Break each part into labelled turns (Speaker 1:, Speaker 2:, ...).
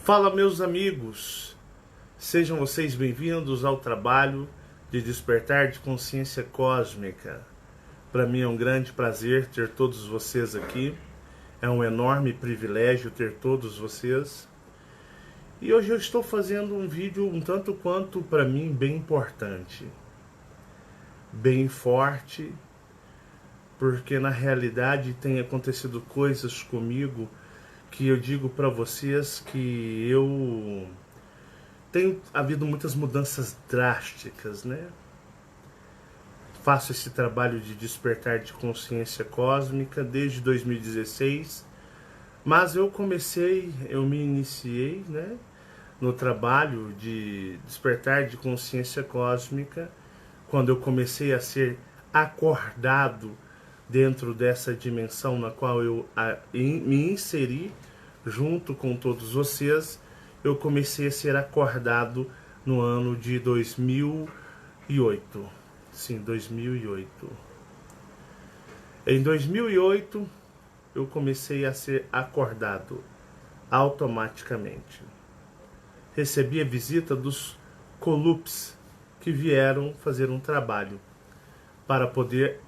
Speaker 1: Fala, meus amigos, sejam vocês bem-vindos ao trabalho de despertar de consciência cósmica. Para mim é um grande prazer ter todos vocês aqui, é um enorme privilégio ter todos vocês. E hoje eu estou fazendo um vídeo um tanto quanto para mim bem importante, bem forte, porque na realidade tem acontecido coisas comigo que eu digo para vocês que eu tenho havido muitas mudanças drásticas, né? Faço esse trabalho de despertar de consciência cósmica desde 2016, mas eu me iniciei, né, no trabalho de despertar de consciência cósmica quando eu comecei a ser acordado dentro dessa dimensão na qual eu me inseri junto com todos vocês. Eu comecei a ser acordado no ano de 2008. Sim, 2008. Em 2008, eu comecei a ser acordado automaticamente. Recebi a visita dos Colups que vieram fazer um trabalho para poder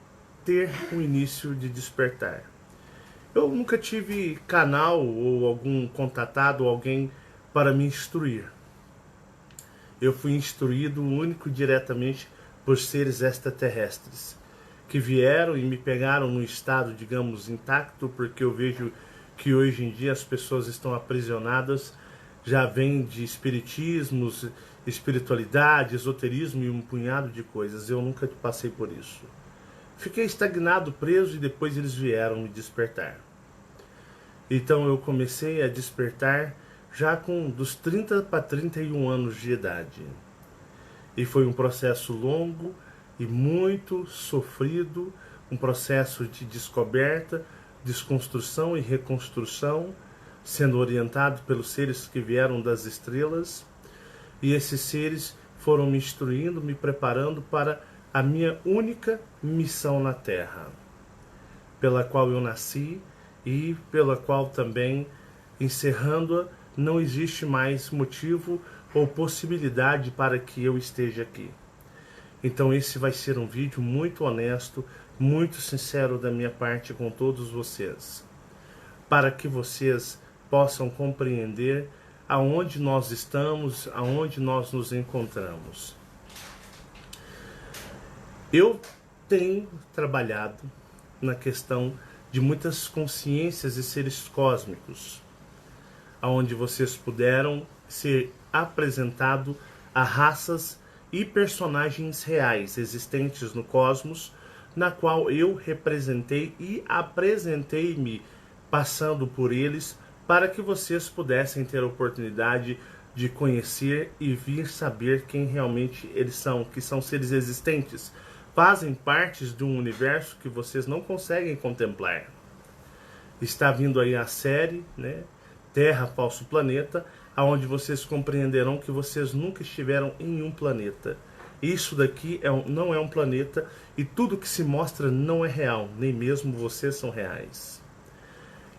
Speaker 1: ter um início de despertar. Eu nunca tive canal ou algum contatado ou alguém para me instruir. Eu fui instruído único e diretamente por seres extraterrestres que vieram e me pegaram num estado, digamos, intacto, porque eu vejo que hoje em dia as pessoas estão aprisionadas, já vem de espiritismos, espiritualidade, esoterismo e um punhado de coisas. Eu nunca passei por isso. Fiquei estagnado, preso, e depois eles vieram me despertar. Então eu comecei a despertar já com dos 30 para 31 anos de idade. E foi um processo longo e muito sofrido, um processo de descoberta, desconstrução e reconstrução, sendo orientado pelos seres que vieram das estrelas. E esses seres foram me instruindo, me preparando para a minha única missão na Terra, pela qual eu nasci e pela qual também, encerrando-a, não existe mais motivo ou possibilidade para que eu esteja aqui. Então esse vai ser um vídeo muito honesto, muito sincero da minha parte com todos vocês, para que vocês possam compreender aonde nós estamos, aonde nós nos encontramos. Eu tenho trabalhado na questão de muitas consciências e seres cósmicos, onde vocês puderam ser apresentados a raças e personagens reais existentes no cosmos, na qual eu representei e apresentei-me passando por eles, para que vocês pudessem ter a oportunidade de conhecer e vir saber quem realmente eles são, que são seres existentes, fazem parte de um universo que vocês não conseguem contemplar. Está vindo aí a série, né, Terra, Falso Planeta, onde vocês compreenderão que vocês nunca estiveram em um planeta. Isso daqui não é um planeta, e tudo que se mostra não é real, nem mesmo vocês são reais.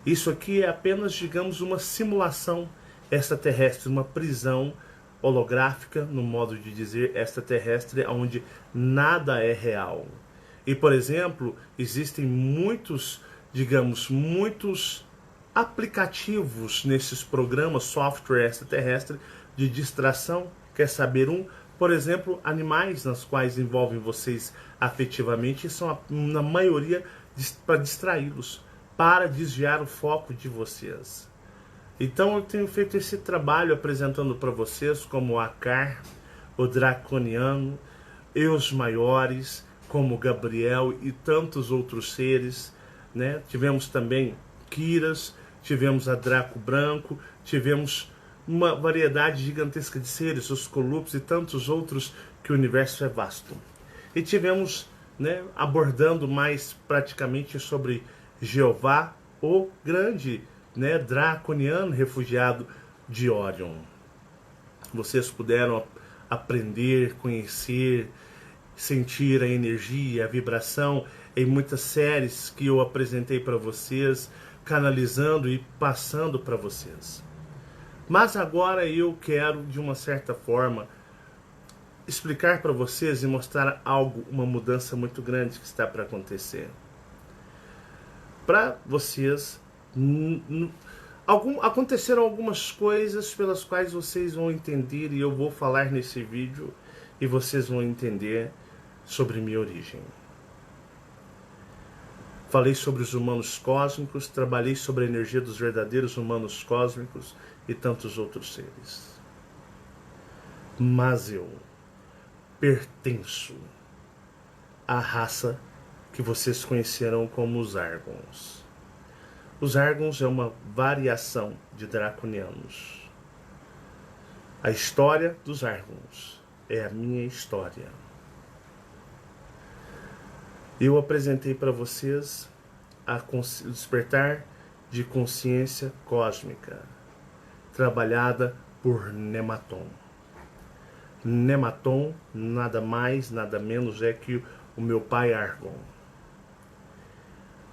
Speaker 1: Isso aqui é apenas, digamos, uma simulação extraterrestre, uma prisão holográfica, no modo de dizer, extraterrestre, onde nada é real. E, por exemplo, existem muitos aplicativos nesses programas, software extraterrestre de distração. Quer saber um? Por exemplo, animais nas quais envolvem vocês afetivamente, são na maioria para distraí-los, para desviar o foco de vocês. Então eu tenho feito esse trabalho apresentando para vocês como o Akar, o Draconiano, e os maiores, como Gabriel e tantos outros seres, né? Tivemos também Kiras, tivemos a Draco Branco, tivemos uma variedade gigantesca de seres, os Colups e tantos outros, que o universo é vasto. E tivemos, né, abordando mais praticamente sobre Jeová, o grande, né, Draconiano, refugiado de Orion. Vocês puderam aprender, conhecer, sentir a energia, a vibração em muitas séries que eu apresentei para vocês, canalizando e passando para vocês. Mas agora eu quero, de uma certa forma, explicar para vocês e mostrar algo, uma mudança muito grande que está para acontecer. Para vocês, aconteceram algumas coisas pelas quais vocês vão entender, e eu vou falar nesse vídeo, e vocês vão entender sobre minha origem. Falei sobre os humanos cósmicos, trabalhei sobre a energia dos verdadeiros humanos cósmicos e tantos outros seres. Mas eu pertenço à raça que vocês conhecerão como os Argons. Os Argons é uma variação de Draconianos. A história dos Argons é a minha história. Eu apresentei para vocês o despertar de consciência cósmica, trabalhada por Nematon. Nematon nada mais, nada menos é que o meu pai Argon.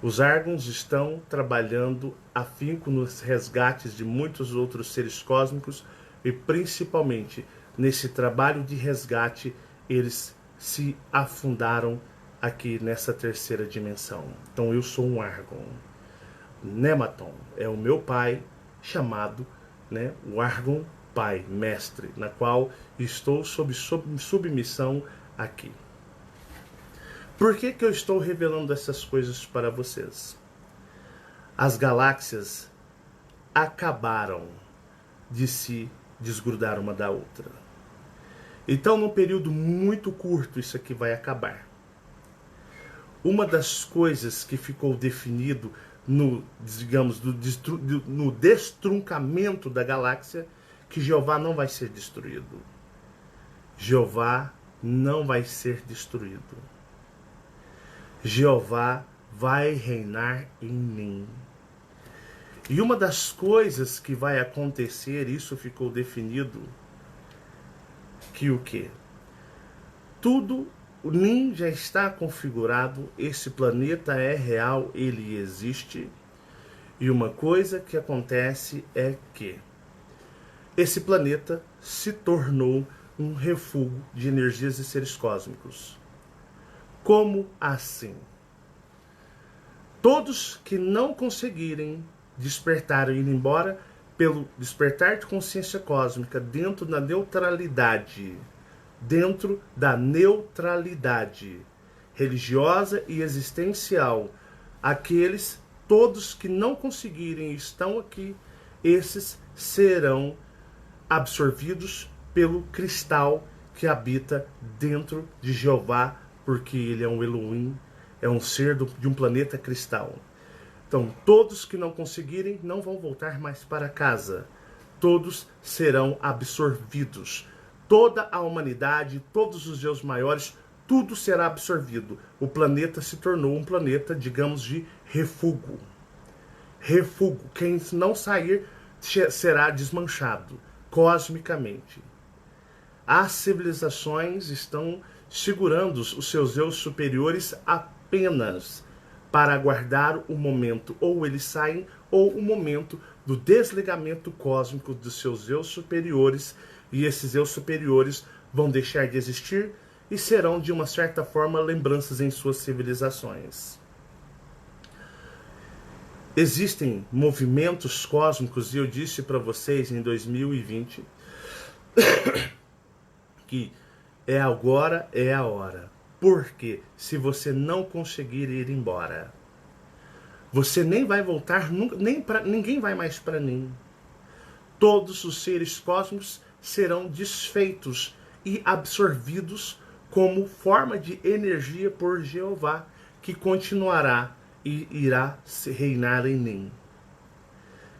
Speaker 1: Os Argons estão trabalhando afinco nos resgates de muitos outros seres cósmicos e principalmente nesse trabalho de resgate eles se afundaram aqui nessa terceira dimensão. Então eu sou um Argon. Nematon é o meu pai chamado, o Argon Pai, Mestre, na qual estou sob submissão aqui. Por que eu estou revelando essas coisas para vocês? As galáxias acabaram de se desgrudar uma da outra. Então, num período muito curto, isso aqui vai acabar. Uma das coisas que ficou definido no destruncamento da galáxia, que Jeová não vai ser destruído. Jeová não vai ser destruído. Jeová vai reinar em mim. E uma das coisas que vai acontecer, isso ficou definido, que o quê? Tudo, o Nin já está configurado, esse planeta é real, ele existe. E uma coisa que acontece é que esse planeta se tornou um refúgio de energias e seres cósmicos. Como assim? Todos que não conseguirem despertar e ir embora pelo despertar de consciência cósmica dentro da neutralidade religiosa e existencial, aqueles todos que não conseguirem estão aqui, esses serão absorvidos pelo cristal que habita dentro de Jeová, porque ele é um Elohim, é um ser de um planeta cristal. Então, todos que não conseguirem não vão voltar mais para casa. Todos serão absorvidos. Toda a humanidade, todos os deus maiores, tudo será absorvido. O planeta se tornou um planeta, digamos, de refúgio. Refúgio. Quem não sair será desmanchado cosmicamente. As civilizações estão segurando os seus eu superiores apenas para aguardar o momento, ou eles saem, ou o momento do desligamento cósmico dos seus eu superiores, e esses eu superiores vão deixar de existir e serão, de uma certa forma, lembranças em suas civilizações. Existem movimentos cósmicos, e eu disse para vocês em 2020 que agora é a hora. Porque se você não conseguir ir embora, você nem vai voltar, ninguém vai mais para Nin. Todos os seres cósmicos serão desfeitos e absorvidos como forma de energia por Jeová, que continuará e irá reinar em Nin.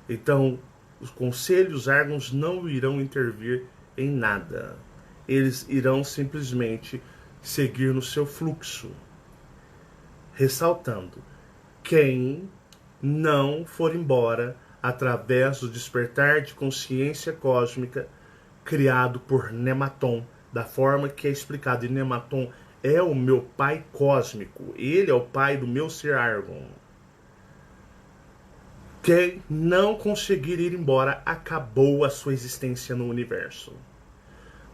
Speaker 1: Então, os conselhos Argons não irão intervir em nada. Eles irão simplesmente seguir no seu fluxo. Ressaltando, quem não for embora através do despertar de consciência cósmica criado por Nematon, da forma que é explicado, e Nematon é o meu pai cósmico, ele é o pai do meu ser Argon. Quem não conseguir ir embora, acabou a sua existência no universo.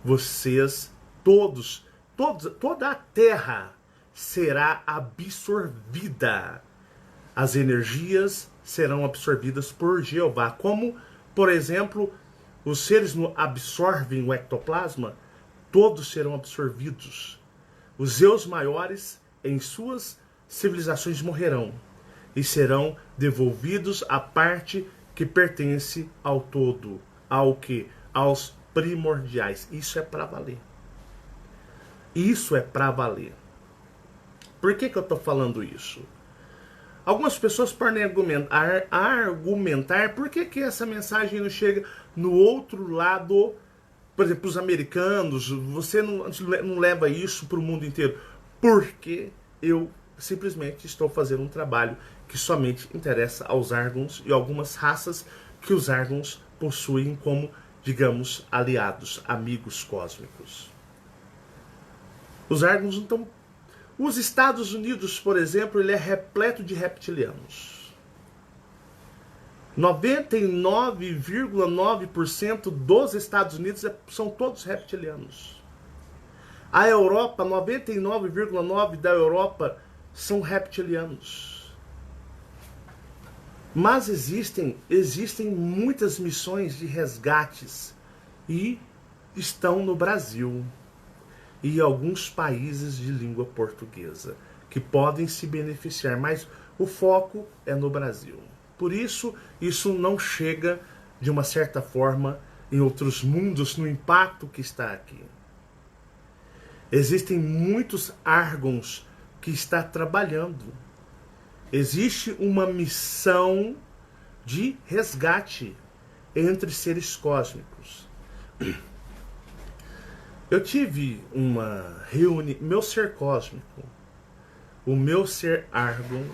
Speaker 1: Vocês, toda a Terra será absorvida. As energias serão absorvidas por Jeová. Como, por exemplo, os seres absorvem o ectoplasma, todos serão absorvidos. Os eus maiores em suas civilizações morrerão e serão devolvidos à parte que pertence ao todo, ao que? Aos primordiais. Isso é para valer. Isso é para valer. Por que eu estou falando isso? Algumas pessoas podem argumentar por que essa mensagem não chega no outro lado, por exemplo, os americanos, você não leva isso para o mundo inteiro. Porque eu simplesmente estou fazendo um trabalho que somente interessa aos Argons e algumas raças que os Argons possuem como, digamos, aliados, amigos cósmicos. Os Argons não estão... Os Estados Unidos, por exemplo, ele é repleto de reptilianos. 99,9% dos Estados Unidos são todos reptilianos. A Europa, 99,9% da Europa são reptilianos. Mas existem muitas missões de resgates e estão no Brasil e alguns países de língua portuguesa que podem se beneficiar, mas o foco é no Brasil. Por isso, isso não chega de uma certa forma em outros mundos no impacto que está aqui. Existem muitos Argons que está trabalhando. Existe uma missão de resgate entre seres cósmicos. Eu tive uma reunião, meu ser cósmico, o meu ser Argon,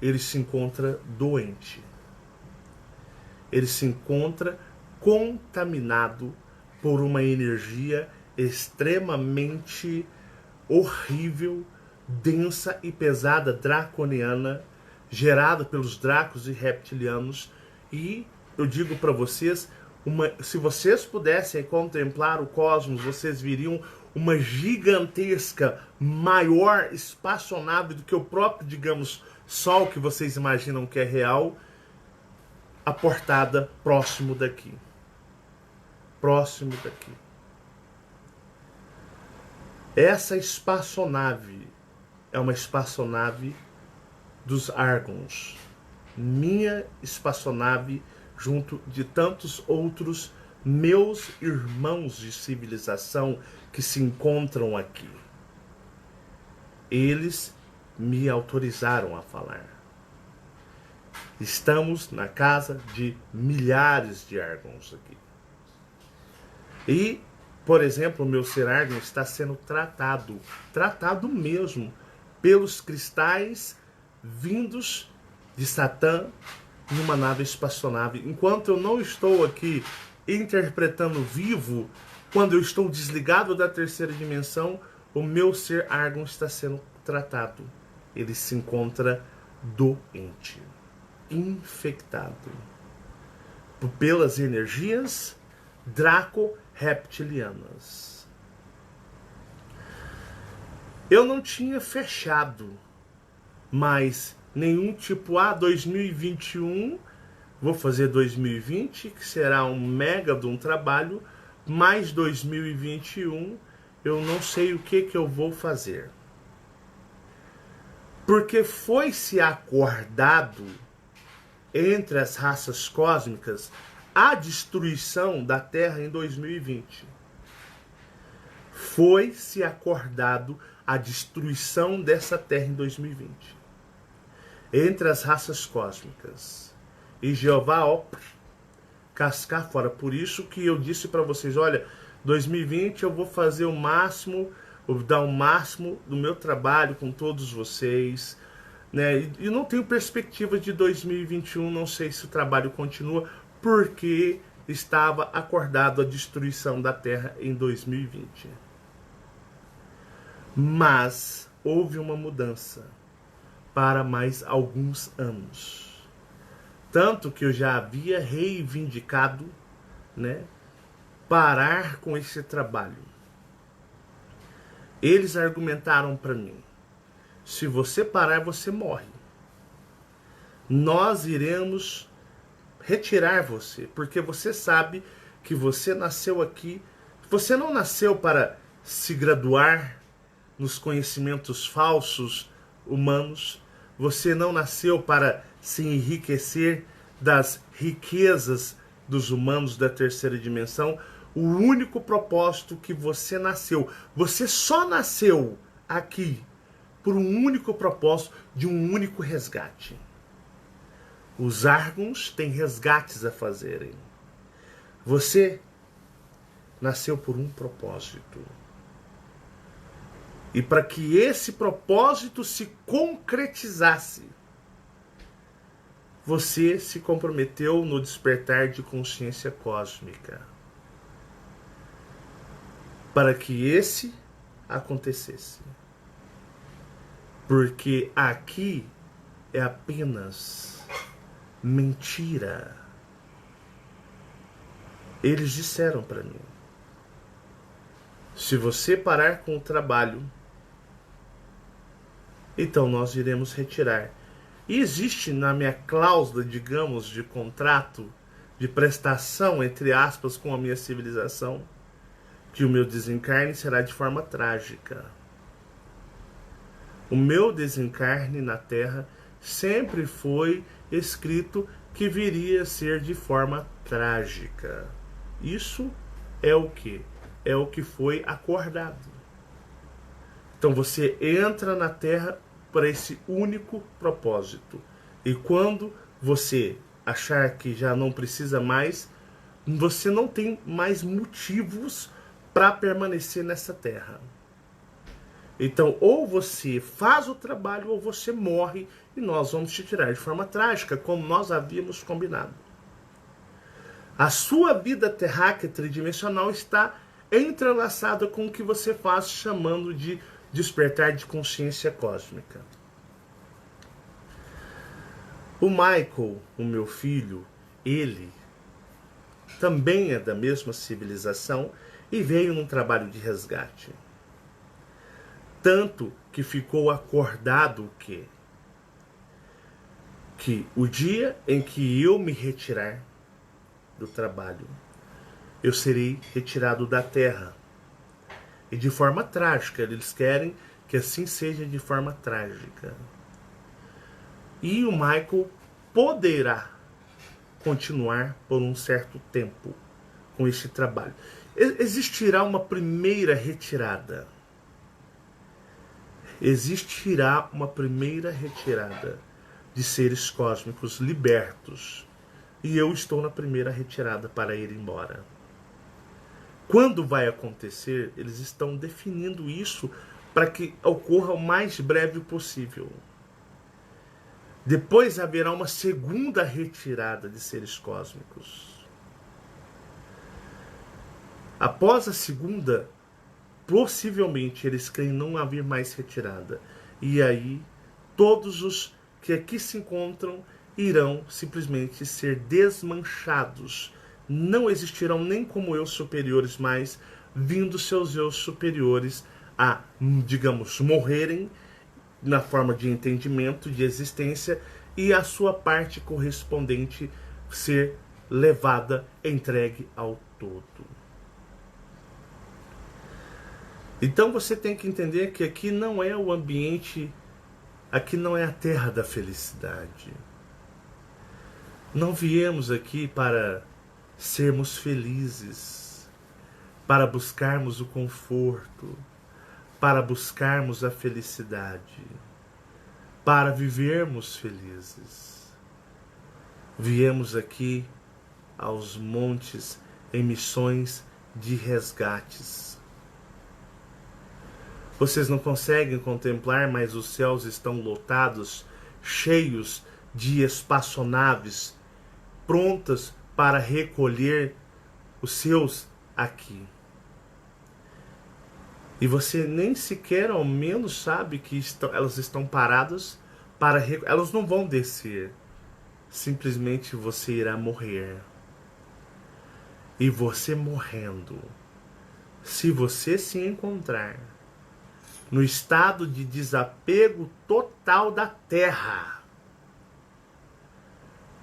Speaker 1: ele se encontra doente. Ele se encontra contaminado por uma energia extremamente horrível, densa e pesada, draconiana, gerada pelos dracos e reptilianos. E eu digo para vocês, se vocês pudessem contemplar o cosmos, vocês viriam uma gigantesca, maior espaçonave do que o próprio, digamos, Sol, que vocês imaginam que é real, aportada próximo daqui. Próximo daqui. Essa espaçonave é uma espaçonave dos Argons. Minha espaçonave junto de tantos outros meus irmãos de civilização que se encontram aqui. Eles me autorizaram a falar. Estamos na casa de milhares de Argons aqui. E, por exemplo, o meu ser Argon está sendo tratado mesmo, pelos cristais vindos de Satã numa nave espaçonave. Enquanto eu não estou aqui interpretando vivo, quando eu estou desligado da terceira dimensão, o meu ser Argon está sendo tratado. Ele se encontra doente, infectado pelas energias draco-reptilianas. Eu não tinha fechado mais nenhum tipo 2021, vou fazer 2020, que será um mega de um trabalho, mais 2021, eu não sei o que eu vou fazer. Porque foi-se acordado entre as raças cósmicas a destruição da Terra em 2020. Foi-se acordado a destruição dessa Terra em 2020. Entre as raças cósmicas. E Jeová, cascar fora. Por isso que eu disse para vocês, olha, 2020 eu vou fazer o máximo, vou dar o máximo do meu trabalho com todos vocês, né? E não tenho perspectiva de 2021, não sei se o trabalho continua, porque estava acordado a destruição da Terra em 2020. Mas houve uma mudança para mais alguns anos. Tanto que eu já havia reivindicado, né, parar com esse trabalho. Eles argumentaram para mim: se você parar, você morre. Nós iremos retirar você, porque você sabe que você nasceu aqui. Você não nasceu para se graduar nos conhecimentos falsos humanos. Você não nasceu para se enriquecer das riquezas dos humanos da terceira dimensão. O único propósito que você nasceu, você só nasceu aqui por um único propósito de um único resgate. Os Argons têm resgates a fazerem. Você nasceu por um propósito. E para que esse propósito se concretizasse, você se comprometeu no despertar de consciência cósmica. Para que esse acontecesse. Porque aqui é apenas mentira. Eles disseram para mim: se você parar com o trabalho, então nós iremos retirar. E existe na minha cláusula, digamos, de contrato, de prestação, entre aspas, com a minha civilização, que o meu desencarne será de forma trágica. O meu desencarne na Terra sempre foi escrito que viria a ser de forma trágica. Isso é o que? É o que foi acordado. Então você entra na Terra para esse único propósito. E quando você achar que já não precisa mais, você não tem mais motivos para permanecer nessa Terra. Então, ou você faz o trabalho ou você morre e nós vamos te tirar de forma trágica, como nós havíamos combinado. A sua vida terráquea tridimensional está entrelaçada com o que você faz, chamando de despertar de consciência cósmica. O Michael, o meu filho, ele também é da mesma civilização e veio num trabalho de resgate. Tanto que ficou acordado que o dia em que eu me retirar do trabalho, eu serei retirado da Terra. E de forma trágica, eles querem que assim seja de forma trágica. E o Michael poderá continuar por um certo tempo com este trabalho. Existirá uma primeira retirada. Existirá uma primeira retirada de seres cósmicos libertos. E eu estou na primeira retirada para ir embora. Quando vai acontecer, eles estão definindo isso para que ocorra o mais breve possível. Depois haverá uma segunda retirada de seres cósmicos. Após a segunda, possivelmente eles creem não haver mais retirada. E aí, todos os que aqui se encontram irão simplesmente ser desmanchados. Não existirão nem como eu superiores mais, vindo seus eu superiores a, digamos, morrerem na forma de entendimento, de existência, e a sua parte correspondente ser levada, entregue ao todo. Então você tem que entender que aqui não é o ambiente, aqui não é a terra da felicidade. Não viemos aqui para sermos felizes, para buscarmos o conforto, para buscarmos a felicidade, para vivermos felizes. Viemos aqui aos montes em missões de resgates. Vocês não conseguem contemplar, mas os céus estão lotados, cheios de espaçonaves, prontas para recolher os seus aqui. E você nem sequer ao menos sabe que elas estão paradas para... Elas não vão descer simplesmente você irá morrer. E você morrendo, se você se encontrar no estado de desapego total da terra,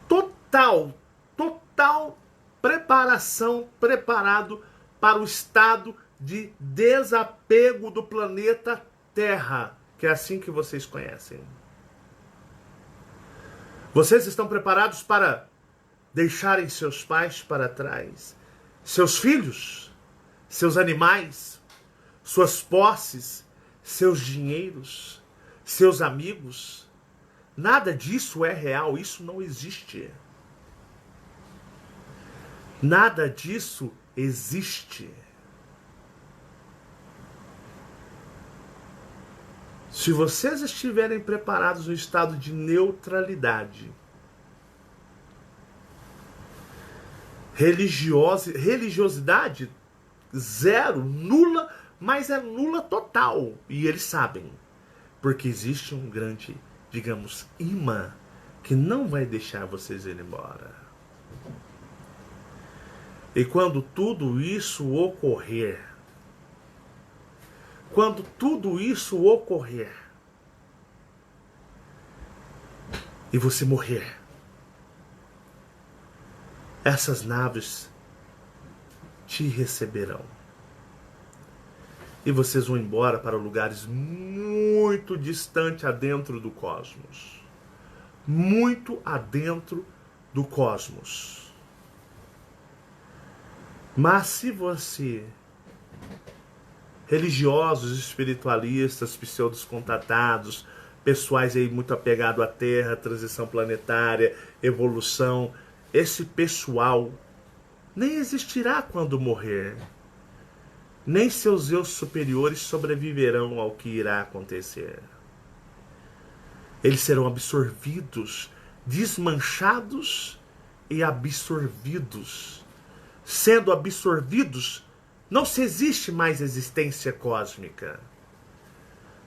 Speaker 1: total preparado para o estado de desapego do planeta Terra, que é assim que vocês conhecem. Vocês estão preparados para deixarem seus pais para trás, seus filhos, seus animais, suas posses, seus dinheiros, seus amigos? Nada disso é real, isso não existe. Nada disso existe. Se vocês estiverem preparados no estado de neutralidade, religiosidade zero, nula, mas é nula total. E eles sabem, porque existe um grande, digamos, imã que não vai deixar vocês ir embora. E quando tudo isso ocorrer, e você morrer, essas naves te receberão. E vocês vão embora para lugares muito distantes adentro do cosmos. Muito adentro do cosmos. Mas se você, religiosos, espiritualistas, pseudos contatados, pessoais aí muito apegados à Terra, transição planetária, evolução, esse pessoal nem existirá quando morrer. Nem seus eu superiores sobreviverão ao que irá acontecer. Eles serão absorvidos, desmanchados e absorvidos. Sendo absorvidos, não se existe mais existência cósmica.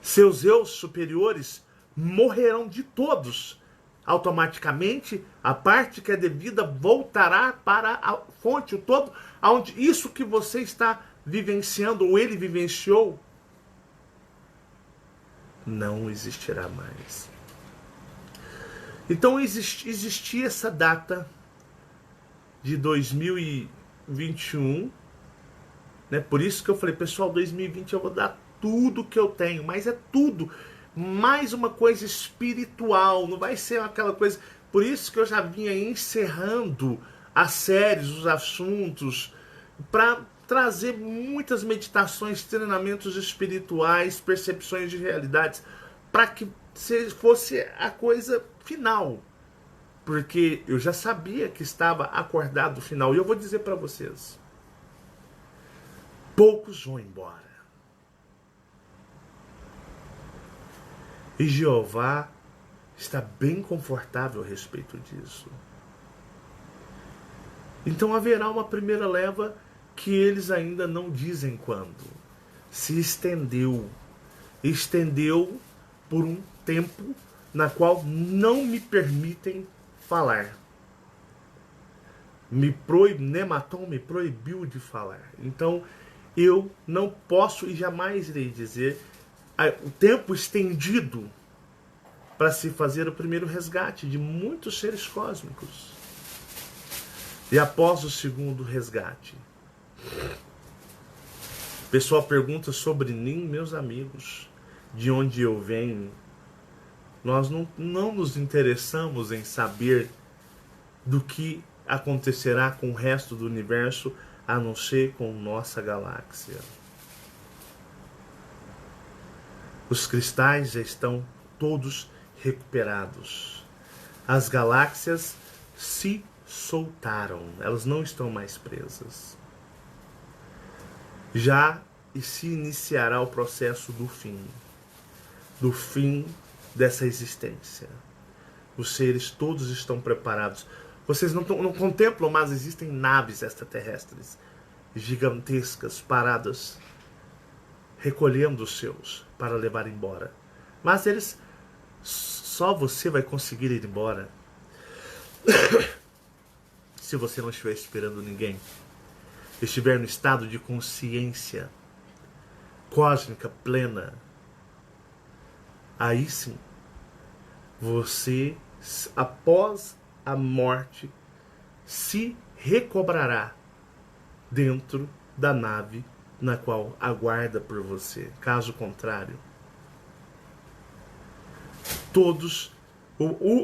Speaker 1: Seus eu superiores morrerão de todos. Automaticamente, a parte que é devida voltará para a fonte, o todo, onde isso que você está vivenciando, ou ele vivenciou, não existirá mais. Então existia essa data de 2021, né? Por isso que eu falei, pessoal, 2020 eu vou dar tudo que eu tenho, mas é tudo, mais uma coisa espiritual, não vai ser aquela coisa. Por isso que eu já vinha encerrando as séries, os assuntos, para trazer muitas meditações, treinamentos espirituais, percepções de realidades, para que fosse a coisa final. Porque eu já sabia que estava acordado o final. E eu vou dizer para vocês, poucos vão embora. E Jeová está bem confortável a respeito disso. Então haverá uma primeira leva que eles ainda não dizem quando. Se estendeu. Estendeu por um tempo na qual não me permitem falar. Nematon me proibiu de falar. Então eu não posso e jamais irei dizer o tempo estendido para se fazer o primeiro resgate de muitos seres cósmicos. E após o segundo resgate, o pessoal pergunta sobre mim, meus amigos, de onde eu venho. Nós não nos interessamos em saber do que acontecerá com o resto do universo, a não ser com nossa galáxia. Os cristais já estão todos recuperados. As galáxias se soltaram, elas não estão mais presas. Já se iniciará o processo do fim dessa existência. Os seres todos estão preparados. Vocês não contemplam, mas existem naves extraterrestres gigantescas paradas, recolhendo os seus para levar embora. Mas eles, só você vai conseguir ir embora Se você não estiver esperando ninguém, estiver no estado de consciência cósmica plena, aí sim, você, após a morte, se recobrará dentro da nave na qual aguarda por você. Caso contrário, todos...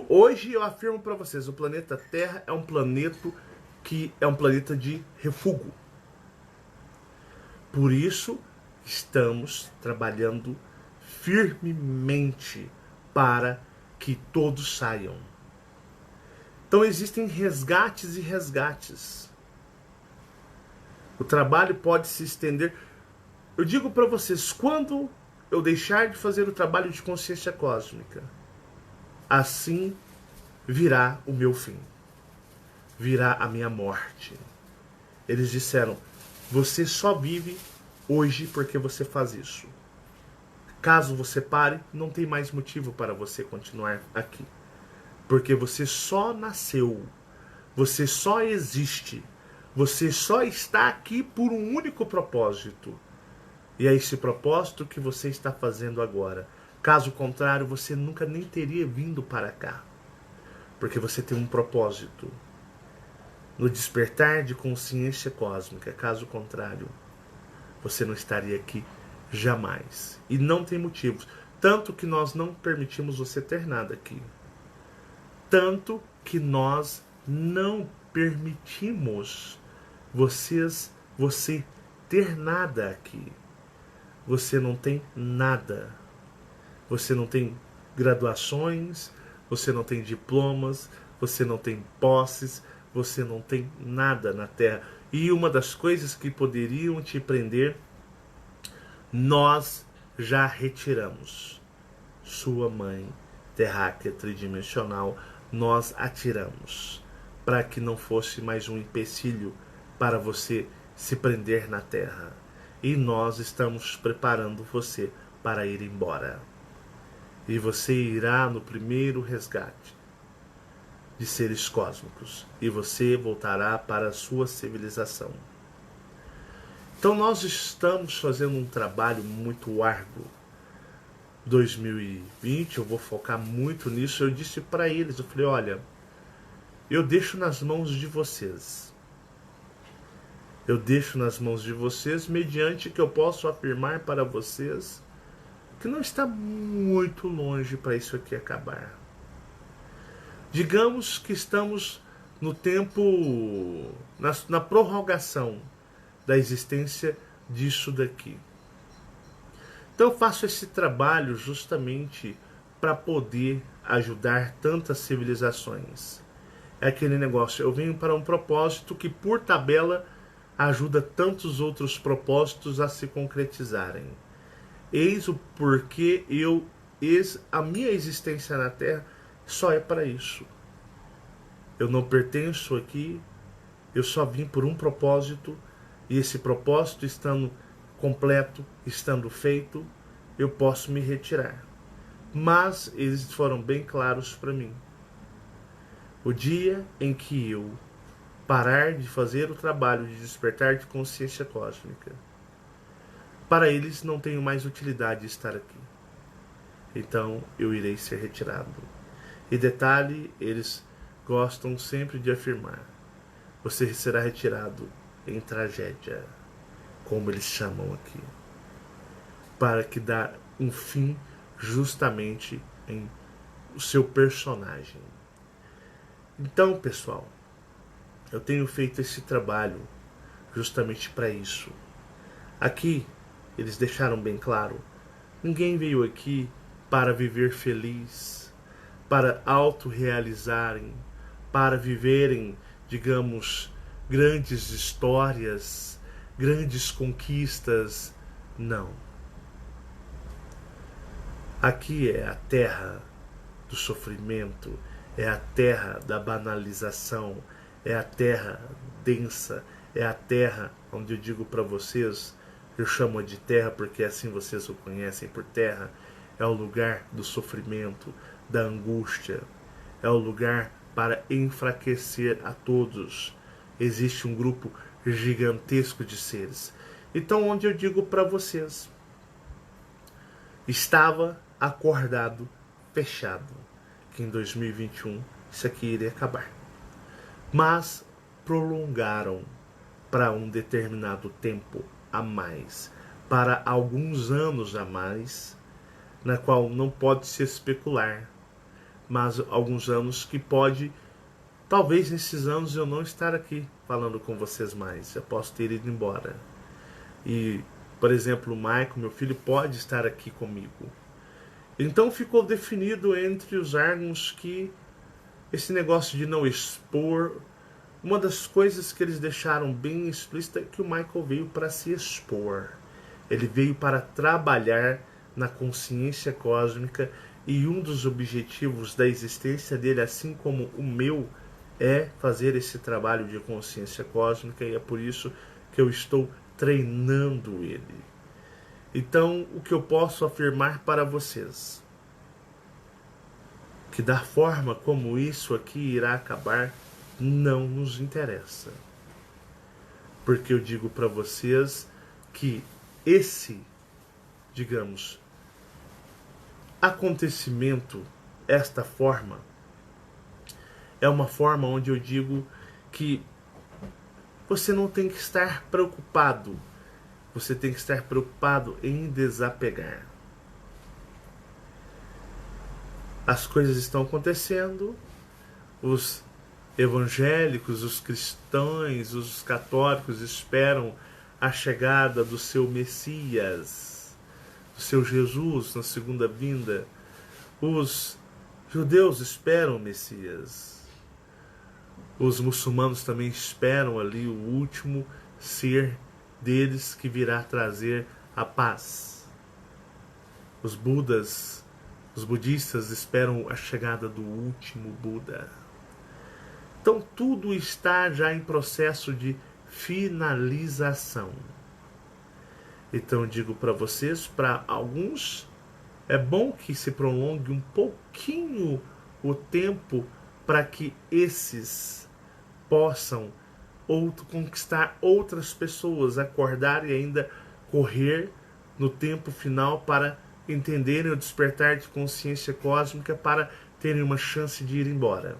Speaker 1: Hoje eu afirmo para vocês, o planeta Terra é um planeta que é um planeta de refúgio. Por isso, estamos trabalhando firmemente para que todos saiam. Então existem resgates e resgates. O trabalho pode se estender. Eu digo para vocês, quando eu deixar de fazer o trabalho de consciência cósmica, assim virá o meu fim. Virá a minha morte. Eles disseram, você só vive hoje porque você faz isso. Caso você pare, não tem mais motivo para você continuar aqui. Porque você só nasceu. Você só existe. Você só está aqui por um único propósito. E é esse propósito que você está fazendo agora. Caso contrário, você nunca nem teria vindo para cá. Porque você tem um propósito. No despertar de consciência cósmica. Caso contrário, você não estaria aqui jamais. E não tem motivos. Tanto que nós não permitimos você ter nada aqui. Tanto que nós não permitimos você ter nada aqui. Você não tem nada. Você não tem graduações, você não tem diplomas, você não tem posses, você não tem nada na Terra. E uma das coisas que poderiam te prender, nós já retiramos. Sua mãe terráquea tridimensional, nós a tiramos, para que não fosse mais um empecilho para você se prender na Terra. E nós estamos preparando você para ir embora. E você irá no primeiro resgate de seres cósmicos. E você voltará para a sua civilização. Então nós estamos fazendo um trabalho muito árduo. 2020, eu vou focar muito nisso. Eu disse para eles, eu falei, olha, eu deixo nas mãos de vocês. Eu deixo nas mãos de vocês, mediante que eu posso afirmar para vocês que não está muito longe para isso aqui acabar. Digamos que estamos no tempo, na prorrogação da existência disso daqui. Então eu faço esse trabalho justamente para poder ajudar tantas civilizações. É aquele negócio, eu venho para um propósito que por tabela ajuda tantos outros propósitos a se concretizarem. Eis o porquê a minha existência na Terra só é para isso. Eu não pertenço aqui, eu só vim por um propósito, e esse propósito estando completo, estando feito, eu posso me retirar. Mas eles foram bem claros para mim. O dia em que eu parar de fazer o trabalho de despertar de consciência cósmica, para eles não tenho mais utilidade de estar aqui. Então eu irei ser retirado. E detalhe, eles gostam sempre de afirmar, você será retirado em tragédia, como eles chamam aqui, para que dá um fim justamente em o seu personagem. Então, pessoal, eu tenho feito esse trabalho justamente para isso. Aqui, eles deixaram bem claro, ninguém veio aqui para viver feliz, para autorrealizarem, para viverem, digamos, grandes histórias, grandes conquistas. Não. Aqui é a terra do sofrimento, é a terra da banalização, é a terra densa, é a terra onde eu digo para vocês, eu chamo de terra porque assim vocês o conhecem por terra, é o lugar do sofrimento, da angústia, é o lugar para enfraquecer a todos. Existe um grupo gigantesco de seres. Então, onde eu digo para vocês, estava acordado, fechado, que em 2021 isso aqui iria acabar. Mas prolongaram para um determinado tempo a mais, para alguns anos a mais, na qual não pode se especular, mas alguns anos que pode, talvez nesses anos eu não estar aqui falando com vocês mais, eu posso ter ido embora. E, por exemplo, o Michael, meu filho, pode estar aqui comigo. Então ficou definido entre os órgãos que esse negócio de não expor, uma das coisas que eles deixaram bem explícita é que o Michael veio para se expor. Ele veio para trabalhar na consciência cósmica e um dos objetivos da existência dele, assim como o meu, é fazer esse trabalho de consciência cósmica e é por isso que eu estou treinando ele. Então, o que eu posso afirmar para vocês? Que da forma como isso aqui irá acabar, não nos interessa. Porque eu digo para vocês que esse, digamos, acontecimento, esta forma, é uma forma onde eu digo que você não tem que estar preocupado. Você tem que estar preocupado em desapegar. As coisas estão acontecendo, os evangélicos, os cristãos, os católicos esperam a chegada do seu Messias, do seu Jesus na segunda vinda. Os judeus esperam o Messias. Os muçulmanos também esperam ali o último ser deles que virá trazer a paz. Os budas, os budistas esperam a chegada do último Buda. Então tudo está já em processo de finalização. Então eu digo para vocês, para alguns, é bom que se prolongue um pouquinho o tempo para que esses possam conquistar outras pessoas, acordar e ainda correr no tempo final para entenderem o despertar de consciência cósmica para terem uma chance de ir embora.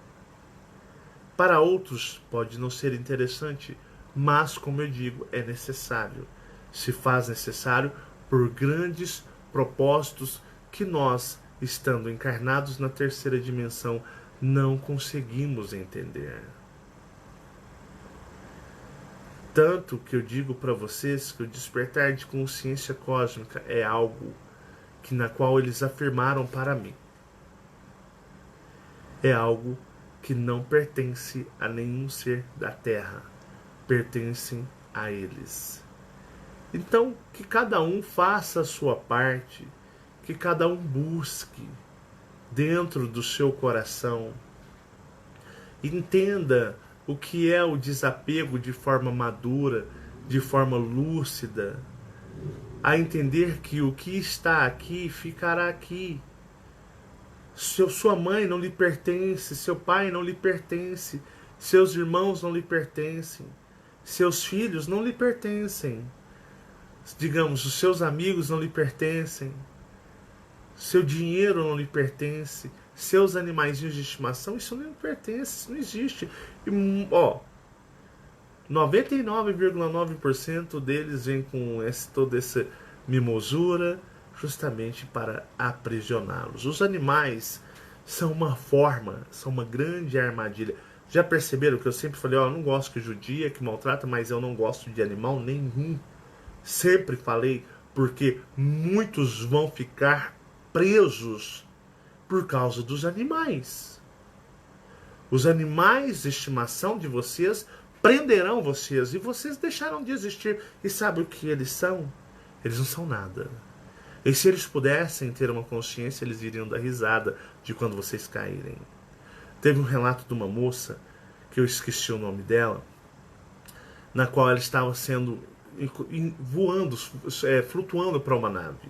Speaker 1: Para outros pode não ser interessante, mas como eu digo, é necessário. Se faz necessário por grandes propósitos que nós, estando encarnados na terceira dimensão, não conseguimos entender. Tanto que eu digo para vocês que o despertar de consciência cósmica é algo que na qual eles afirmaram para mim. É algo que não pertence a nenhum ser da Terra. Pertencem a eles. Então, que cada um faça a sua parte, que cada um busque dentro do seu coração, entenda o que é o desapego de forma madura, de forma lúcida, a entender que o que está aqui ficará aqui. Sua mãe não lhe pertence, seu pai não lhe pertence, seus irmãos não lhe pertencem, seus filhos não lhe pertencem, digamos, os seus amigos não lhe pertencem, seu dinheiro não lhe pertence, seus animaizinhos de estimação, isso não lhe pertence, isso não existe. E, 99,9% deles vem com toda essa mimosura, justamente para aprisioná-los. Os animais são uma forma, são uma grande armadilha. Já perceberam que eu sempre falei, eu não gosto que judia, que maltrata, mas eu não gosto de animal nenhum. Sempre falei, porque muitos vão ficar presos por causa dos animais. Os animais de estimação de vocês prenderão vocês e vocês deixarão de existir. E sabe o que eles são? Eles não são nada. E se eles pudessem ter uma consciência, eles iriam dar risada de quando vocês caírem. Teve um relato de uma moça, que eu esqueci o nome dela, na qual ela estava sendo voando, flutuando para uma nave.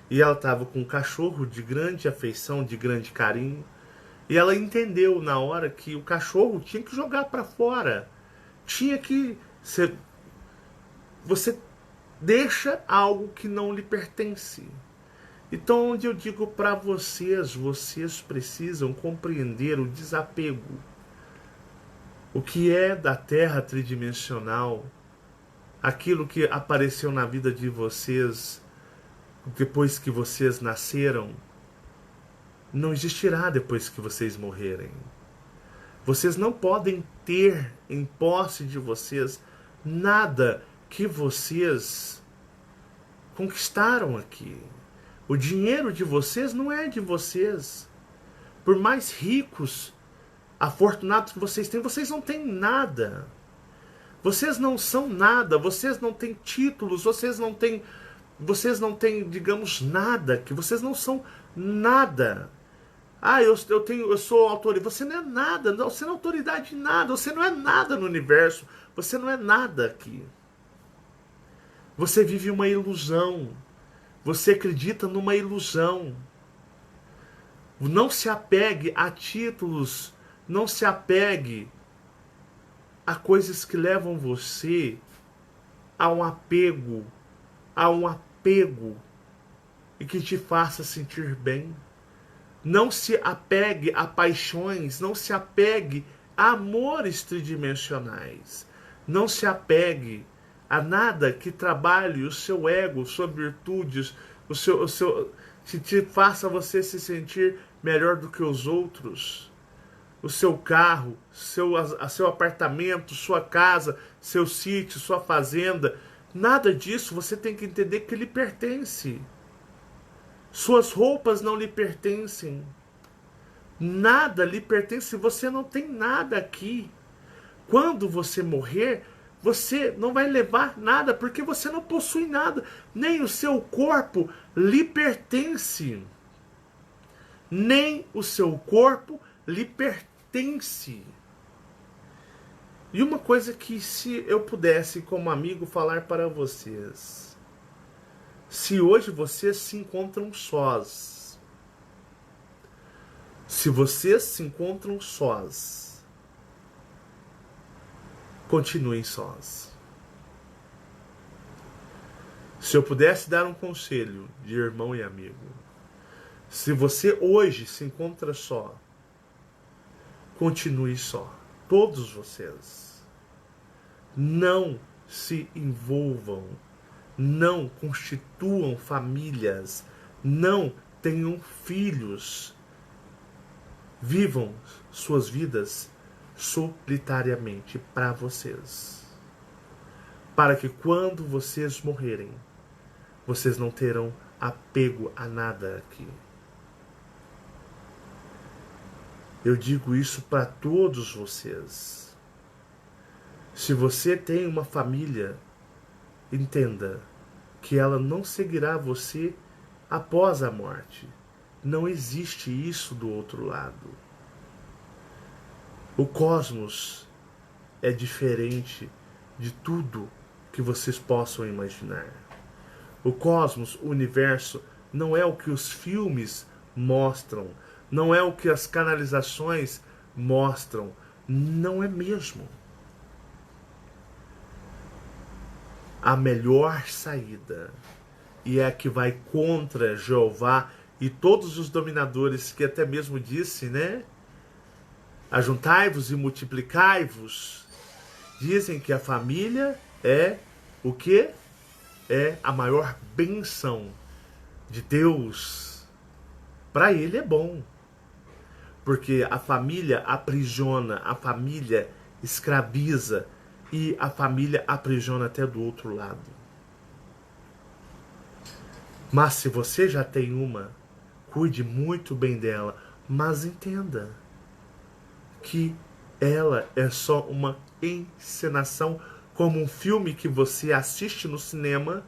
Speaker 1: E ela estava com um cachorro de grande afeição, de grande carinho. E ela entendeu na hora que o cachorro tinha que jogar para fora. Tinha que ser... Você deixa algo que não lhe pertence. Então, onde eu digo para vocês, vocês precisam compreender o desapego. O que é da terra tridimensional, aquilo que apareceu na vida de vocês depois que vocês nasceram, não existirá depois que vocês morrerem. Vocês não podem ter em posse de vocês nada que vocês conquistaram aqui. O dinheiro de vocês não é de vocês. Por mais ricos, afortunados que vocês têm, vocês não têm nada. Vocês não são nada, vocês não têm títulos, vocês não têm, digamos, nada, que vocês não são nada. Ah, eu sou autoridade. Você não é nada, não, você não é autoridade de nada, você não é nada no universo, você não é nada aqui. Você vive uma ilusão. Você acredita numa ilusão. Não se apegue a títulos, não se apegue a coisas que levam você a um apego e que te faça sentir bem. Não se apegue a paixões, não se apegue a amores tridimensionais. Não se apegue a nada que trabalhe o seu ego, suas virtudes, que te faça você se sentir melhor do que os outros. O seu carro, seu apartamento, sua casa, seu sítio, sua fazenda. Nada disso você tem que entender que lhe pertence. Suas roupas não lhe pertencem. Nada lhe pertence. Você não tem nada aqui. Quando você morrer, você não vai levar nada, porque você não possui nada. Nem o seu corpo lhe pertence. Nem o seu corpo lhe pertence. E uma coisa que, se eu pudesse, como amigo, falar para vocês. Se hoje vocês se encontram sós, se vocês se encontram sós, continuem sós. Se eu pudesse dar um conselho de irmão e amigo, se você hoje se encontra só, continue só. Todos vocês. Não se envolvam. Não constituam famílias. Não tenham filhos. Vivam suas vidas solitariamente para vocês. Para que quando vocês morrerem, vocês não terão apego a nada aqui. Eu digo isso para todos vocês. Se você tem uma família, entenda que ela não seguirá você após a morte. Não existe isso do outro lado. O cosmos é diferente de tudo que vocês possam imaginar. O cosmos, o universo, não é o que os filmes mostram, não é o que as canalizações mostram, não é mesmo. A melhor saída, e é a que vai contra Jeová e todos os dominadores, que até mesmo disse, né? Ajuntai-vos e multiplicai-vos. Dizem que a família é o quê? É a maior bênção de Deus. Para ele é bom. Porque a família aprisiona, a família escraviza e a família aprisiona até do outro lado. Mas se você já tem uma, cuide muito bem dela, mas entenda que ela é só uma encenação, como um filme que você assiste no cinema,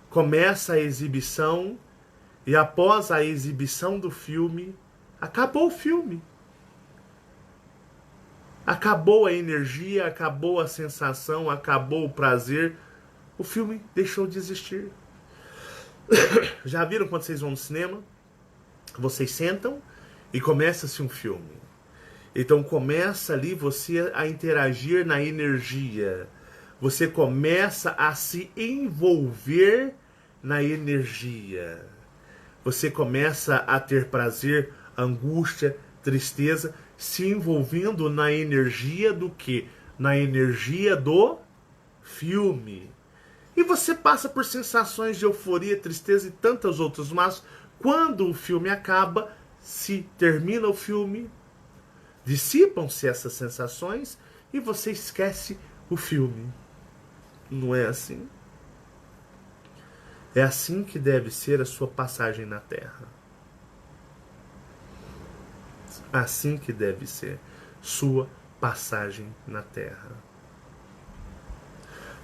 Speaker 1: começa a exibição e após a exibição do filme, acabou o filme. Acabou a energia, acabou a sensação, acabou o prazer. O filme deixou de existir. Já viram quando vocês vão no cinema? Vocês sentam E começa-se um filme. Então começa ali você a interagir na energia. Você começa a se envolver na energia. Você começa a ter prazer, angústia, tristeza, se envolvendo na energia do quê? Na energia do filme. E você passa por sensações de euforia, tristeza e tantas outras, mas quando o filme acaba, se termina o filme, dissipam-se essas sensações e você esquece o filme. Não é assim? É assim que deve ser a sua passagem na Terra. Assim que deve ser sua passagem na Terra.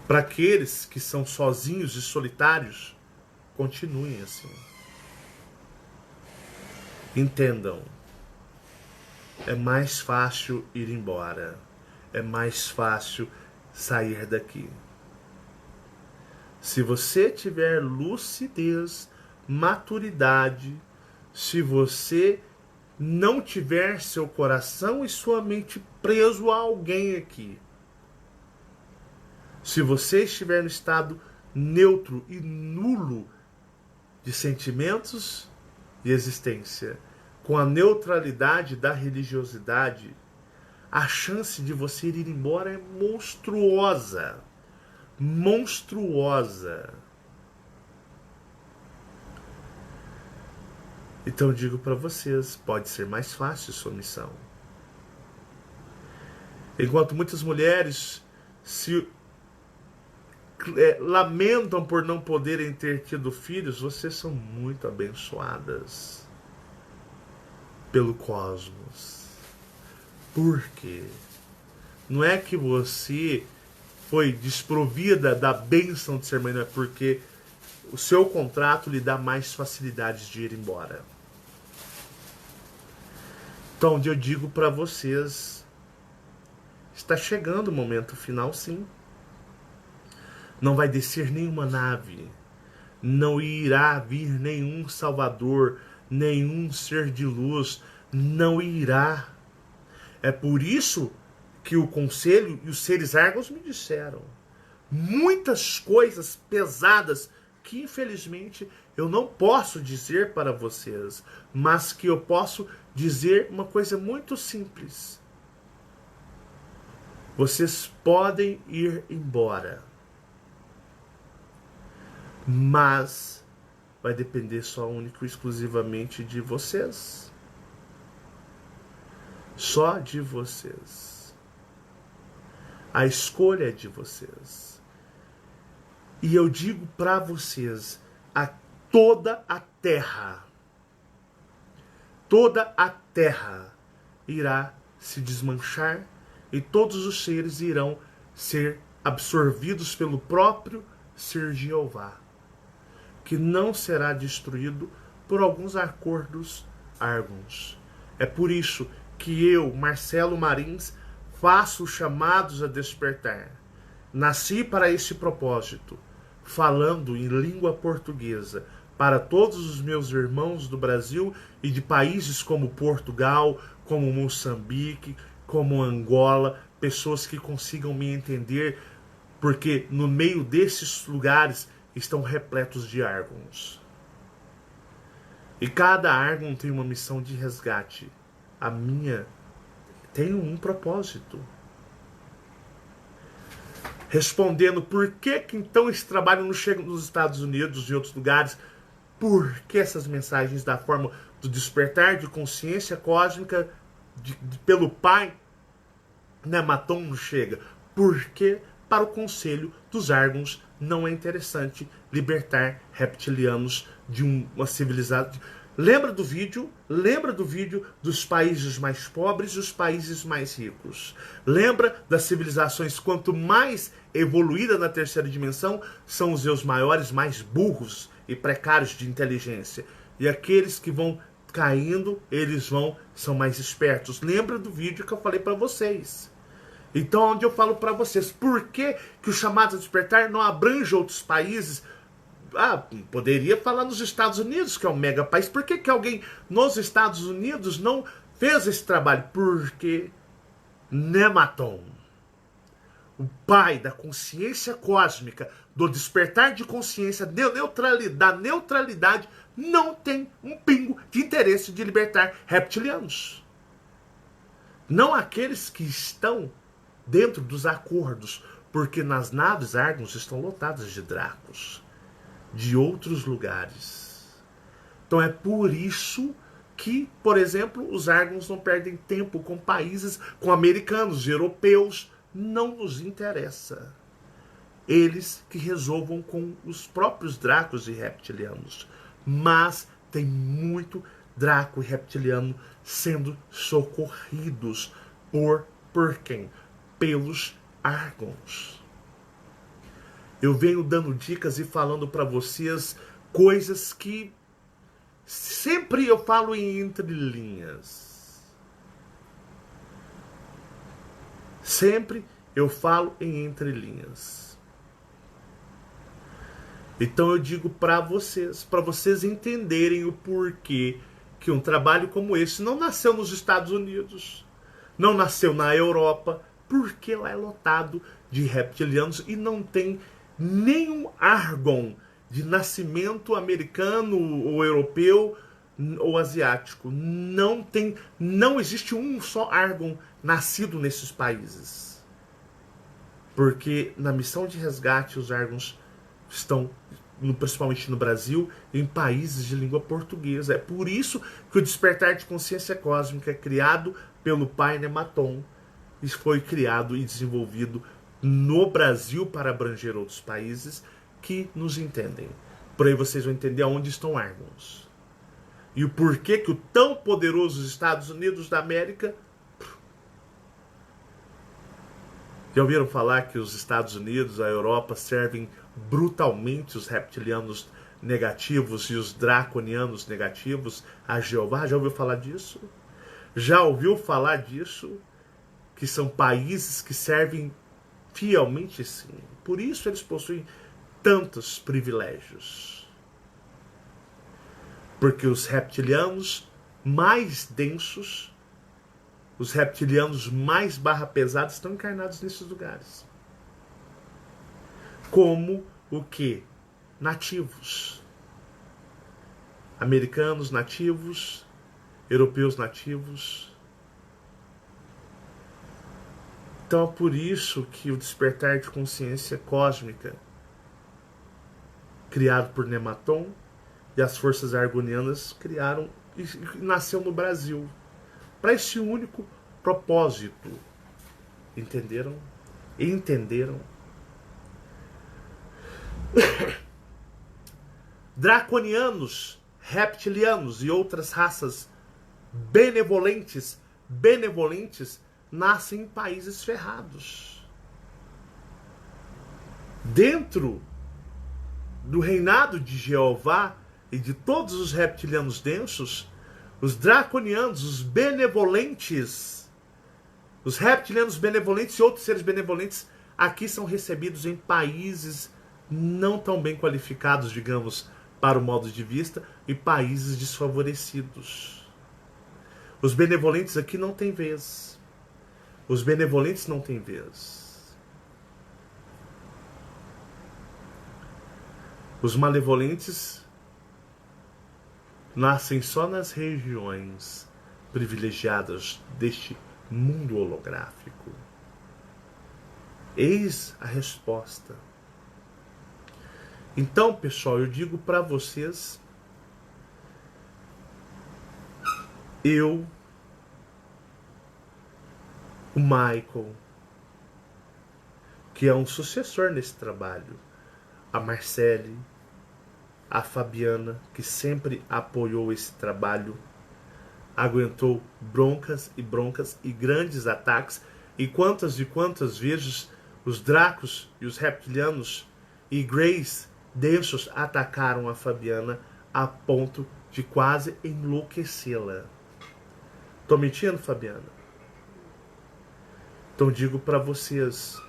Speaker 1: Para aqueles que são sozinhos e solitários, continuem assim. Entendam. É mais fácil ir embora. É mais fácil sair daqui. Se você tiver lucidez, maturidade, se você não tiver seu coração e sua mente preso a alguém aqui, se você estiver no estado neutro e nulo de sentimentos e existência, com a neutralidade da religiosidade, a chance de você ir embora é monstruosa. Monstruosa. Então eu digo para vocês, pode ser mais fácil sua missão. Enquanto muitas mulheres se lamentam por não poderem ter tido filhos, vocês são muito abençoadas pelo cosmos. Por quê? Não é que você foi desprovida da bênção de ser mãe, não é porque o seu contrato lhe dá mais facilidades de ir embora. Então, eu digo para vocês, está chegando o momento final, sim. Não vai descer nenhuma nave, não irá vir nenhum salvador, nenhum ser de luz, não irá. É por isso que o conselho e os seres árgãos me disseram muitas coisas pesadas que infelizmente eu não posso dizer para vocês, mas que eu posso dizer uma coisa muito simples. Vocês podem ir embora, mas vai depender só único e exclusivamente de vocês. Só de vocês. A escolha é de vocês. E eu digo para vocês, toda a terra irá se desmanchar e todos os seres irão ser absorvidos pelo próprio ser Jeová, que não será destruído por alguns acordos árgãos. É por isso que eu, Marcelo Marins, faço chamados a despertar. Nasci para esse propósito, falando em língua portuguesa para todos os meus irmãos do Brasil e de países como Portugal, como Moçambique, como Angola, pessoas que consigam me entender, porque no meio desses lugares estão repletos de árgãos. E cada árgão tem uma missão de resgate. A minha tem um propósito. Respondendo por que então esse trabalho não chega nos Estados Unidos e em outros lugares, por que essas mensagens da forma do despertar de consciência cósmica pelo Pai Nematon não chega? Porque para o conselho dos árgãos não é interessante libertar reptilianos de uma civilidade. Lembra do vídeo dos países mais pobres e os países mais ricos. Lembra das civilizações, quanto mais evoluída na terceira dimensão, são os seus maiores, mais burros e precários de inteligência. E aqueles que vão caindo, são mais espertos. Lembra do vídeo que eu falei para vocês. Então, onde eu falo para vocês, por que o chamado a despertar não abrange outros países Poderia falar nos Estados Unidos, que é um mega país. Por que que alguém nos Estados Unidos não fez esse trabalho? Porque Nematon, o pai da consciência cósmica, do despertar de consciência, da neutralidade, não tem um pingo de interesse de libertar reptilianos. Não aqueles que estão dentro dos acordos, porque nas naves Argons estão lotadas de Dracos, de outros lugares. Então é por isso que, por exemplo, os Argons não perdem tempo com países, com americanos, europeus. Não nos interessa. Eles que resolvam com os próprios Dracos e reptilianos. Mas tem muito Draco e reptiliano sendo socorridos por quem? Pelos Argons. Eu venho dando dicas e falando para vocês coisas que sempre eu falo em entrelinhas. Sempre eu falo em entrelinhas. Então eu digo para vocês entenderem o porquê que um trabalho como esse não nasceu nos Estados Unidos, não nasceu na Europa, porque lá é lotado de reptilianos e não tem nenhum Argon de nascimento americano ou europeu ou asiático. Não existe um só Argon nascido nesses países. Porque na missão de resgate os Argons estão, principalmente no Brasil, em países de língua portuguesa. É por isso que o despertar de consciência cósmica é criado pelo pai Nematon e foi criado e desenvolvido no Brasil para abranger outros países que nos entendem. Por aí vocês vão entender aonde estão Argons. E o porquê que o tão poderoso Estados Unidos da América... Já ouviram falar que os Estados Unidos, a Europa, servem brutalmente os reptilianos negativos e os draconianos negativos a Jeová? Já ouviu falar disso? Já ouviu falar disso? Que são países que servem fielmente, sim. Por isso eles possuem tantos privilégios. Porque os reptilianos mais densos, os reptilianos mais barra-pesados estão encarnados nesses lugares. Como o quê? Nativos. Americanos nativos, europeus nativos. Então é por isso que o despertar de consciência cósmica, criado por Nematon, e as forças argonianas criaram e nasceu no Brasil. Para esse único propósito. Entenderam? Entenderam? Draconianos, reptilianos e outras raças benevolentes nascem em países ferrados. Dentro do reinado de Jeová e de todos os reptilianos densos, os draconianos, os benevolentes, os reptilianos benevolentes e outros seres benevolentes aqui são recebidos em países não tão bem qualificados, digamos, para o modo de vista, e países desfavorecidos. Os benevolentes aqui não têm vez. Os benevolentes não têm vez. Os malevolentes nascem só nas regiões privilegiadas deste mundo holográfico. Eis a resposta. Então, pessoal, eu digo para vocês, o Michael, que é um sucessor nesse trabalho, a Marcele, a Fabiana, que sempre apoiou esse trabalho, aguentou broncas e grandes ataques, e quantas vezes os Dracos e os Reptilianos e Greys densos atacaram a Fabiana a ponto de quase enlouquecê-la. Tô mentindo, Fabiana? Então digo para vocês,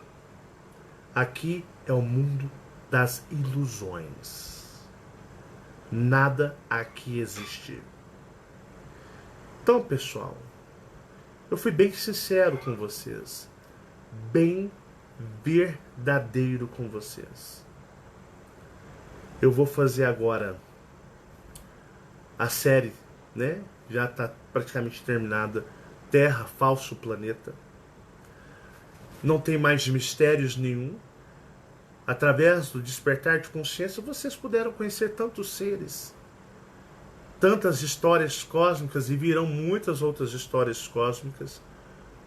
Speaker 1: aqui é o mundo das ilusões. Nada aqui existe. Então, pessoal, eu fui bem sincero com vocês. Bem verdadeiro com vocês. Eu vou fazer agora a série, né? Já está praticamente terminada. Terra, falso planeta. Não tem mais mistérios nenhum. Através do despertar de consciência, vocês puderam conhecer tantos seres, tantas histórias cósmicas, e virão muitas outras histórias cósmicas,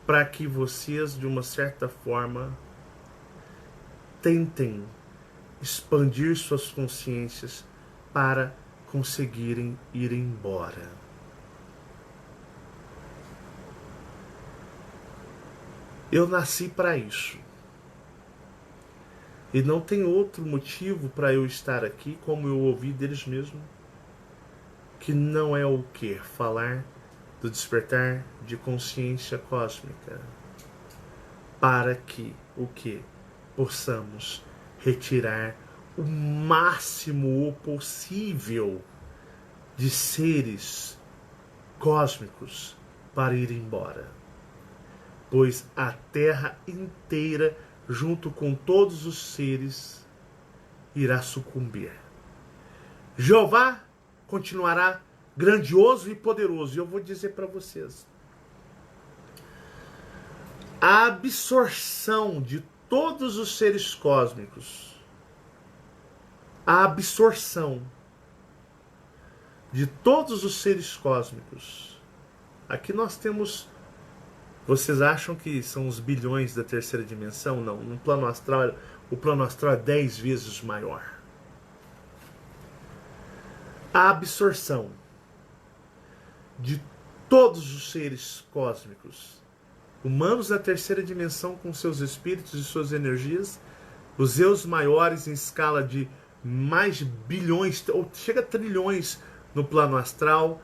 Speaker 1: para que vocês, de uma certa forma, tentem expandir suas consciências para conseguirem ir embora. Eu nasci para isso. E não tem outro motivo para eu estar aqui, como eu ouvi deles mesmos, que não é o que? Falar do despertar de consciência cósmica. Para que o que? Possamos retirar o máximo possível de seres cósmicos para ir embora. Pois a Terra inteira, junto com todos os seres, irá sucumbir. Jeová continuará grandioso e poderoso. E eu vou dizer para vocês, a absorção de todos os seres cósmicos, a absorção de todos os seres cósmicos, aqui nós temos, vocês acham que são os bilhões da terceira dimensão? Não, no plano astral, o plano astral é 10 vezes maior. A absorção de todos os seres cósmicos, humanos da terceira dimensão com seus espíritos e suas energias, os eus maiores em escala de mais de bilhões, ou chega a trilhões no plano astral,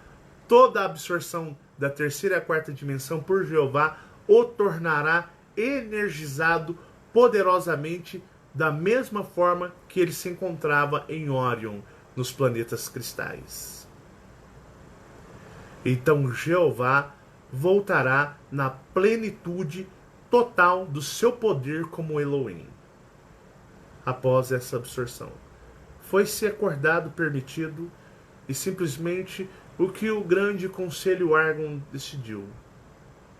Speaker 1: toda a absorção da terceira e a quarta dimensão por Jeová o tornará energizado poderosamente da mesma forma que ele se encontrava em Órion, nos planetas cristais. Então Jeová voltará na plenitude total do seu poder como Elohim. Após essa absorção, foi-se acordado, permitido, e simplesmente o que o grande conselho Argon decidiu: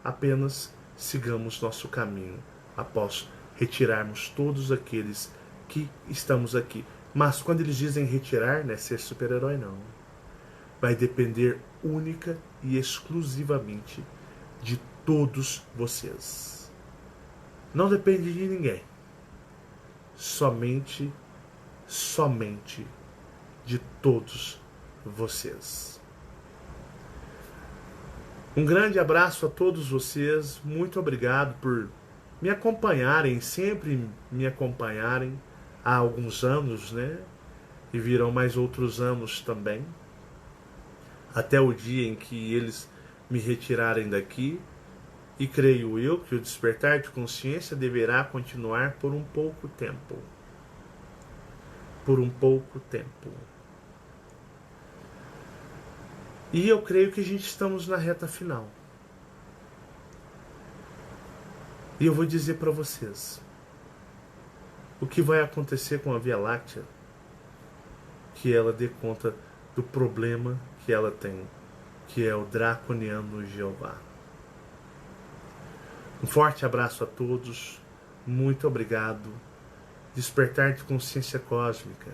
Speaker 1: apenas sigamos nosso caminho após retirarmos todos aqueles que estamos aqui. Mas quando eles dizem retirar, não é ser super-herói, não. Vai depender única e exclusivamente de todos vocês. Não depende de ninguém. Somente de todos vocês. Um grande abraço a todos vocês. Muito obrigado por me acompanharem, sempre me acompanharem há alguns anos, né? E virão mais outros anos também, até o dia em que eles me retirarem daqui. E creio eu que o despertar de consciência deverá continuar por um pouco tempo. Por um pouco tempo. E eu creio que a gente estamos na reta final. E eu vou dizer para vocês o que vai acontecer com a Via Láctea, que ela dê conta do problema que ela tem, que é o draconiano Jeová. Um forte abraço a todos, muito obrigado. Despertar de consciência cósmica,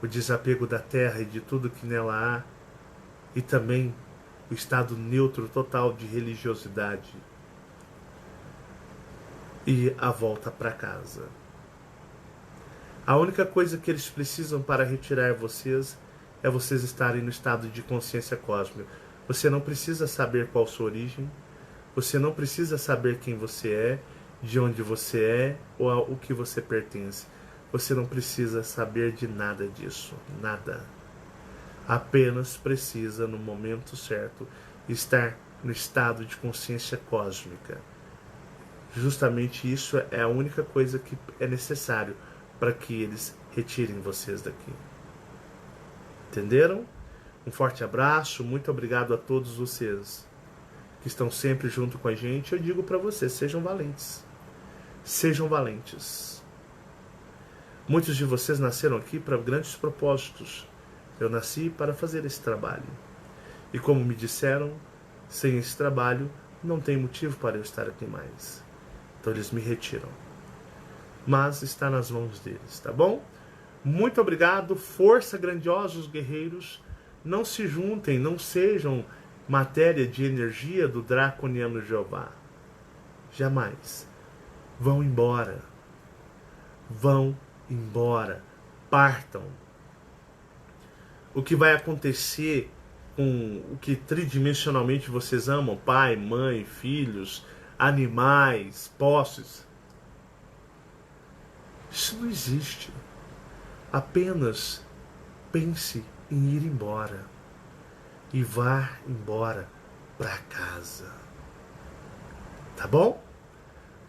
Speaker 1: o desapego da Terra e de tudo que nela há, e também o estado neutro total de religiosidade, e a volta para casa. A única coisa que eles precisam para retirar vocês é vocês estarem no estado de consciência cósmica. Você não precisa saber qual sua origem, você não precisa saber quem você é, de onde você é ou ao que você pertence. Você não precisa saber de nada disso, nada. Apenas precisa, no momento certo, estar no estado de consciência cósmica. Justamente isso é a única coisa que é necessário para que eles retirem vocês daqui. Entenderam? Um forte abraço, muito obrigado a todos vocês que estão sempre junto com a gente. Eu digo para vocês, sejam valentes. Sejam valentes. Muitos de vocês nasceram aqui para grandes propósitos. Eu nasci para fazer esse trabalho. E como me disseram, sem esse trabalho não tem motivo para eu estar aqui mais. Então eles me retiram. Mas está nas mãos deles, tá bom? Muito obrigado, força, grandiosos guerreiros. Não se juntem, não sejam matéria de energia do draconiano Jeová. Jamais. Vão embora. Vão embora. Partam. O que vai acontecer com o que tridimensionalmente vocês amam, pai, mãe, filhos, animais, posses, isso não existe. Apenas pense em ir embora e vá embora para casa. Tá bom?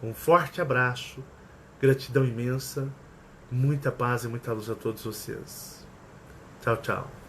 Speaker 1: Um forte abraço, gratidão imensa, muita paz e muita luz a todos vocês. Tchau, tchau.